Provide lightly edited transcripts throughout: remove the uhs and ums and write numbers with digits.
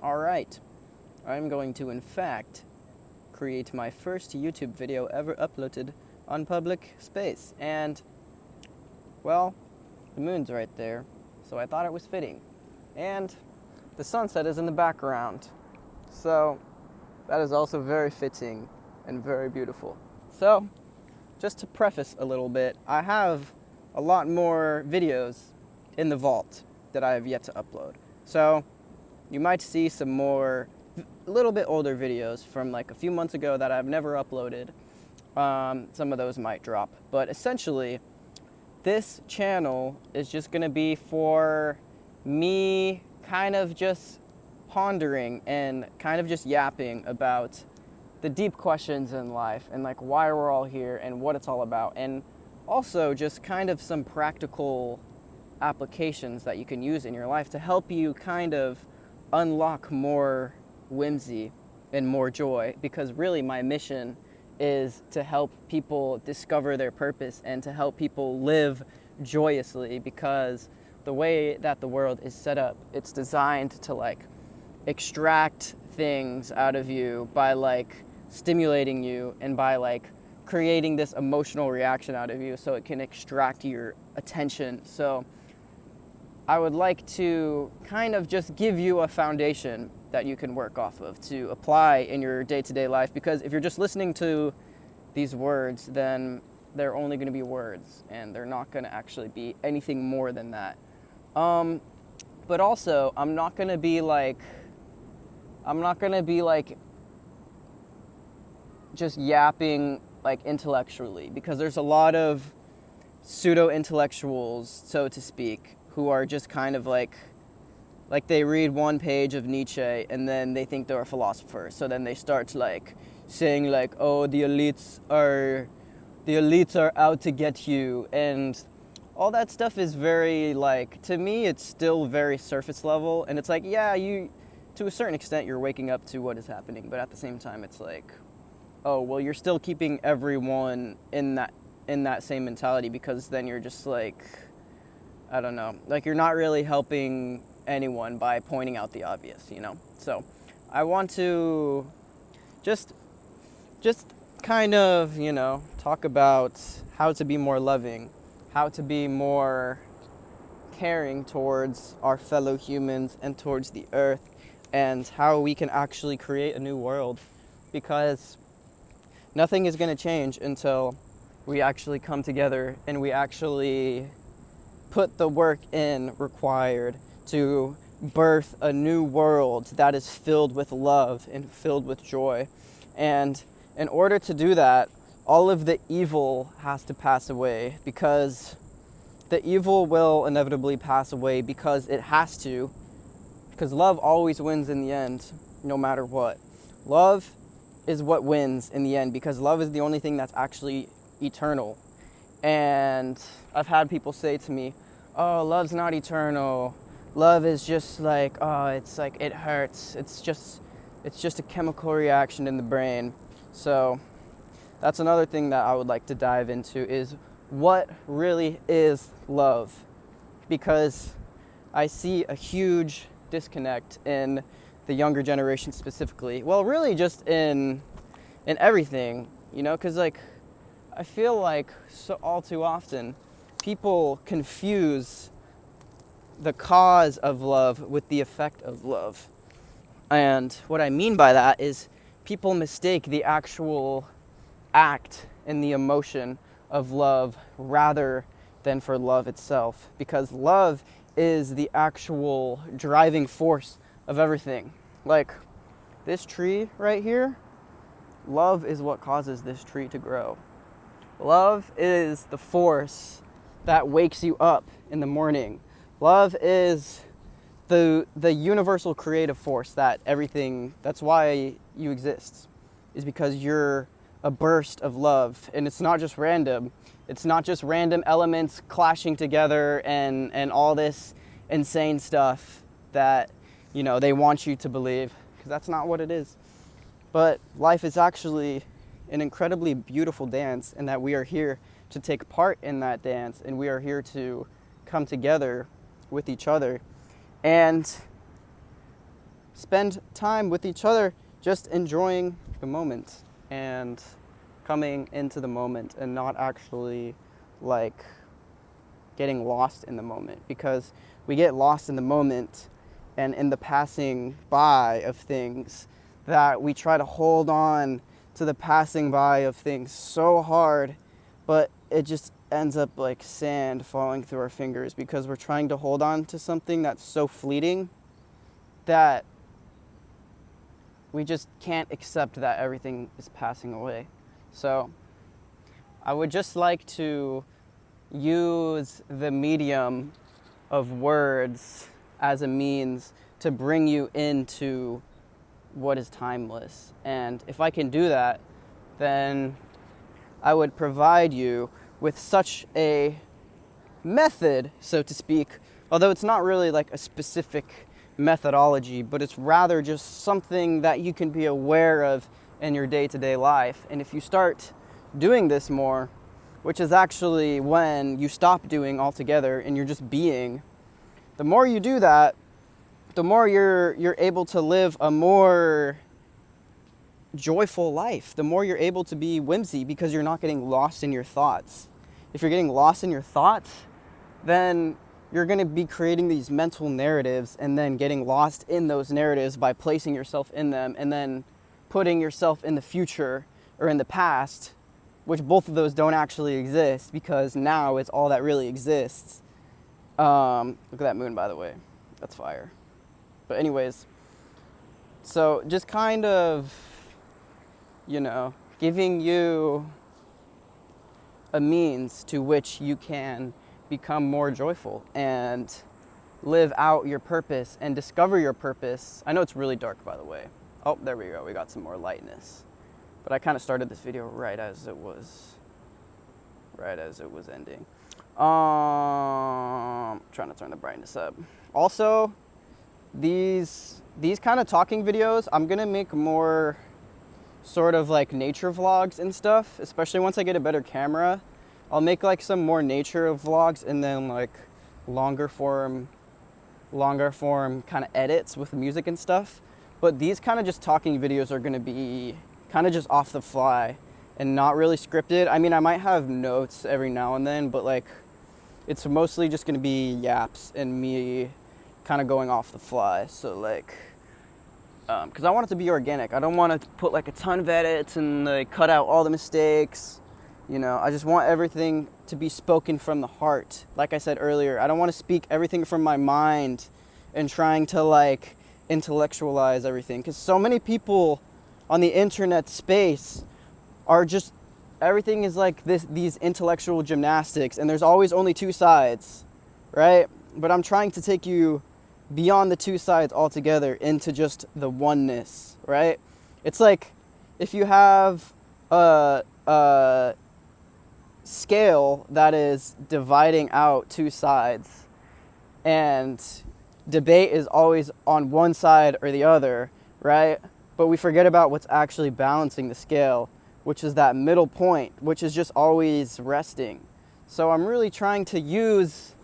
Alright, I'm going to in fact create my first YouTube video ever uploaded on public space, and well, the moon's right there, so I thought it was fitting, and the sunset is in the background, so that is also very fitting and very beautiful. So, just to preface a little bit, I have a lot more videos in the vault that I have yet to upload. So, you might see some more, a little bit older videos from like a few months ago that I've never uploaded. Some of those might drop. But essentially, this channel is just going to be for me kind of just pondering and kind of just yapping about the deep questions in life and like why we're all here and what it's all about. And also just kind of some practical applications that you can use in your life to help you kind of unlock more whimsy and more joy, because really my mission is to help people discover their purpose and to help people live joyously, because the way that the world is set up, it's designed to like extract things out of you by like stimulating you and by like creating this emotional reaction out of you so it can extract your attention. So I would like to kind of just give you a foundation that you can work off of to apply in your day-to-day life, because if you're just listening to these words, then they're only going to be words and they're not going to actually be anything more than that. But also, I'm not going to be like just yapping like intellectually, because there's a lot of pseudo-intellectuals, so to speak, who are just kind of like they read one page of Nietzsche and then they think they're a philosopher. So then they start like saying like, oh, the elites are out to get you, and all that stuff is very like, to me it's still very surface level, and it's like, yeah, you to a certain extent you're waking up to what is happening, but at the same time it's like, oh, well, you're still keeping everyone in that same mentality, because then you're just like, I don't know, like you're not really helping anyone by pointing out the obvious, you know? So I want to just kind of, you know, talk about how to be more loving, how to be more caring towards our fellow humans and towards the earth, and how we can actually create a new world, because nothing is going to change until we actually come together and we actually put the work in required to birth a new world that is filled with love and filled with joy. And in order to do that, all of the evil has to pass away, because the evil will inevitably pass away, because it has to, because love always wins in the end, no matter what. Love is what wins in the end, because love is the only thing that's actually eternal. And I've had people say to me, oh, love's not eternal. Love is just like, oh, it's like, it hurts. It's just a chemical reaction in the brain. So that's another thing that I would like to dive into, is what really is love? Because I see a huge disconnect in the younger generation specifically. Well, really just in everything, you know, because like I feel like so all too often people confuse the cause of love with the effect of love. And what I mean by that is people mistake the actual act and the emotion of love rather than for love itself, because love is the actual driving force of everything. Like this tree right here, love is what causes this tree to grow. Love is the force that wakes you up in the morning. Love is the universal creative force that everything, that's why you exist, is because you're a burst of love. And it's not just random. It's not just random elements clashing together and all this insane stuff that, you know, they want you to believe, because that's not what it is. But life is actually an incredibly beautiful dance, and that we are here to take part in that dance, and we are here to come together with each other. And spend time with each other, just enjoying the moment and coming into the moment and not actually like getting lost in the moment, because we get lost in the moment and in the passing by of things, that we try to hold on to the passing by of things so hard, but it just ends up like sand falling through our fingers because we're trying to hold on to something that's so fleeting that we just can't accept that everything is passing away. So I would just like to use the medium of words as a means to bring you into what is timeless. And if I can do that, then I would provide you with such a method, so to speak, although it's not really like a specific methodology, but it's rather just something that you can be aware of in your day-to-day life. And if you start doing this more, which is actually when you stop doing altogether and you're just being, the more you do that, the more you're able to live a more joyful life, the more you're able to be whimsy, because you're not getting lost in your thoughts. If you're getting lost in your thoughts, then you're going to be creating these mental narratives and then getting lost in those narratives by placing yourself in them and then putting yourself in the future or in the past, which both of those don't actually exist, because now it's all that really exists. Look at that moon, by the way. That's fire. But anyways, so just kind of, giving you a means to which you can become more joyful and live out your purpose and discover your purpose. I know it's really dark, by the way. Oh, there we go. We got some more lightness. But I kind of started this video right as it was ending. Trying to turn the brightness up. Also, these kind of talking videos, I'm gonna make more sort of like nature vlogs and stuff, especially once I get a better camera. I'll make like some more nature vlogs and then like longer form kind of edits with music and stuff. But these kind of just talking videos are gonna be kind of just off the fly and not really scripted. I mean, I might have notes every now and then, but like it's mostly just gonna be yaps and me kind of going off the fly. So like, because I want it to be organic. I don't want to put like a ton of edits and like cut out all the mistakes. I just want everything to be spoken from the heart. Like I said earlier, I don't want to speak everything from my mind and trying to like intellectualize everything, because so many people on the internet space are just, everything is like these intellectual gymnastics, and there's always only two sides, right? But I'm trying to take you beyond the two sides altogether into just the oneness, right? It's like if you have a scale that is dividing out two sides, and debate is always on one side or the other, right? But we forget about what's actually balancing the scale, which is that middle point, which is just always resting. So I'm really trying to use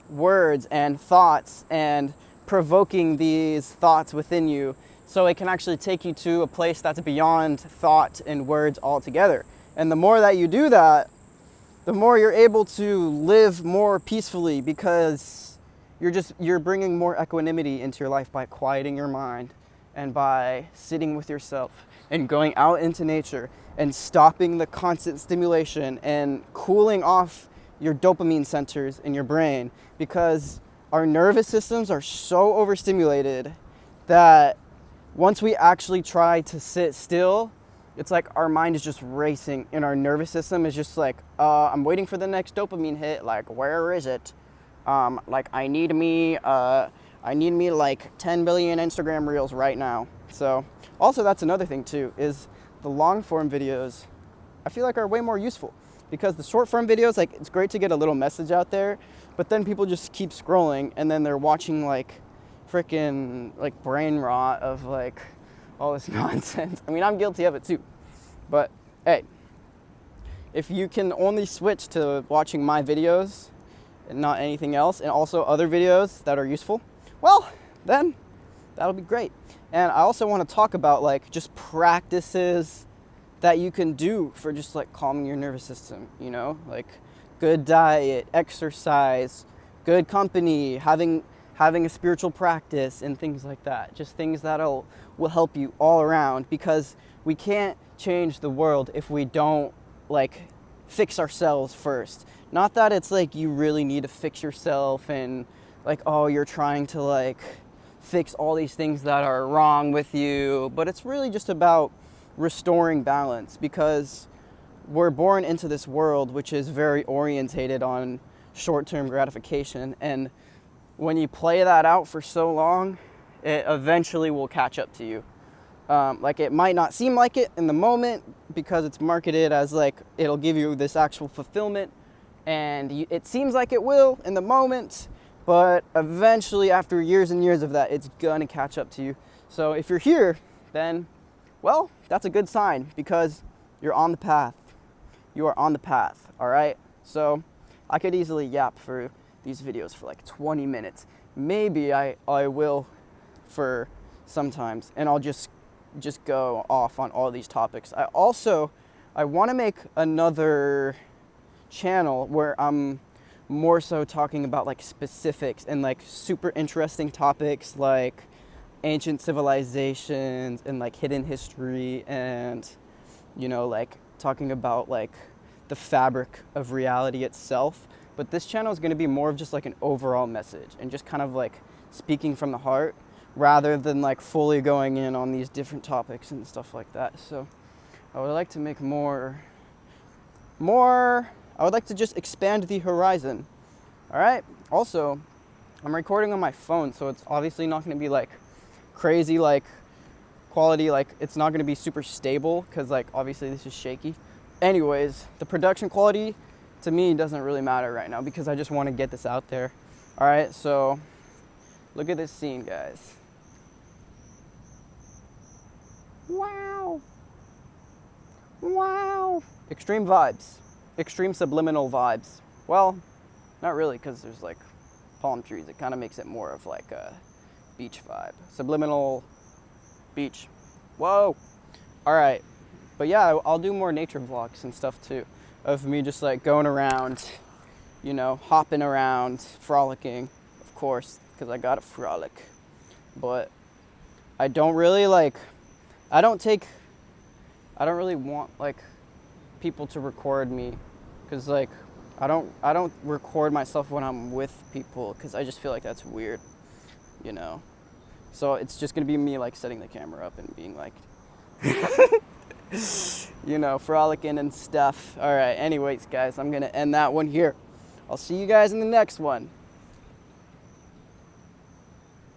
words and thoughts and provoking these thoughts within you so it can actually take you to a place that's beyond thought and words altogether. And the more that you do that, the more you're able to live more peacefully, because you're bringing more equanimity into your life by quieting your mind and by sitting with yourself and going out into nature and stopping the constant stimulation and cooling off your dopamine centers in your brain, because our nervous systems are so overstimulated that once we actually try to sit still, it's like our mind is just racing and our nervous system is just like, I'm waiting for the next dopamine hit. Like, where is it? Like, I need me like 10 billion Instagram reels right now. So also, that's another thing too, is the long form videos, I feel like, are way more useful, because the short form videos, like, it's great to get a little message out there, but then people just keep scrolling and then they're watching like freaking like brain rot of like all this nonsense. I mean, I'm guilty of it too, but hey, if you can only switch to watching my videos and not anything else, and also other videos that are useful, well, then that'll be great. And I also want to talk about like just practices that you can do for just like calming your nervous system, you know, like good diet, exercise, good company, having a spiritual practice and things like that. Just things that will help you all around, because we can't change the world if we don't like fix ourselves first. Not that it's like you really need to fix yourself and like, oh, you're trying to like fix all these things that are wrong with you, but it's really just about restoring balance, because we're born into this world which is very orientated on short-term gratification, and when you play that out for so long, it eventually will catch up to you. Like, it might not seem like it in the moment because it's marketed as like it'll give you this actual fulfillment, and it seems like it will in the moment, but eventually after years and years of that, it's gonna catch up to you. So if you're here, then, well, that's a good sign, because you're on the path. You are on the path, all right? So I could easily yap for these videos for like 20 minutes. Maybe I will for sometimes, and I'll just go off on all these topics. I want to make another channel where I'm more so talking about like specifics and like super interesting topics like ancient civilizations and like hidden history, and you know, like talking about like the fabric of reality itself. But this channel is going to be more of just like an overall message and just kind of like speaking from the heart, rather than like fully going in on these different topics and stuff like that. So I would like to make more, I would like to just expand the horizon. All right. Also, I'm recording on my phone, so it's obviously not going to be like crazy like quality, like it's not going to be super stable, because like obviously this is shaky. Anyways, the production quality to me doesn't really matter right now, because I just want to get this out there. All right, so look at this scene, guys. Wow. Wow. Extreme vibes. Extreme subliminal vibes. Well, not really, because there's like palm trees. It kind of makes it more of like a beach vibe. Subliminal beach. Whoa. All right. But yeah, I'll do more nature vlogs and stuff too, of me just like going around, you know, hopping around, frolicking, of course, because I gotta frolic. But I don't really like, I don't really want like people to record me, because like I don't record myself when I'm with people, because I just feel like that's weird, you know. So it's just gonna be me like setting the camera up and being like you know, frolicking and stuff. All right, anyways, guys, I'm gonna end that one here. I'll see you guys in the next one.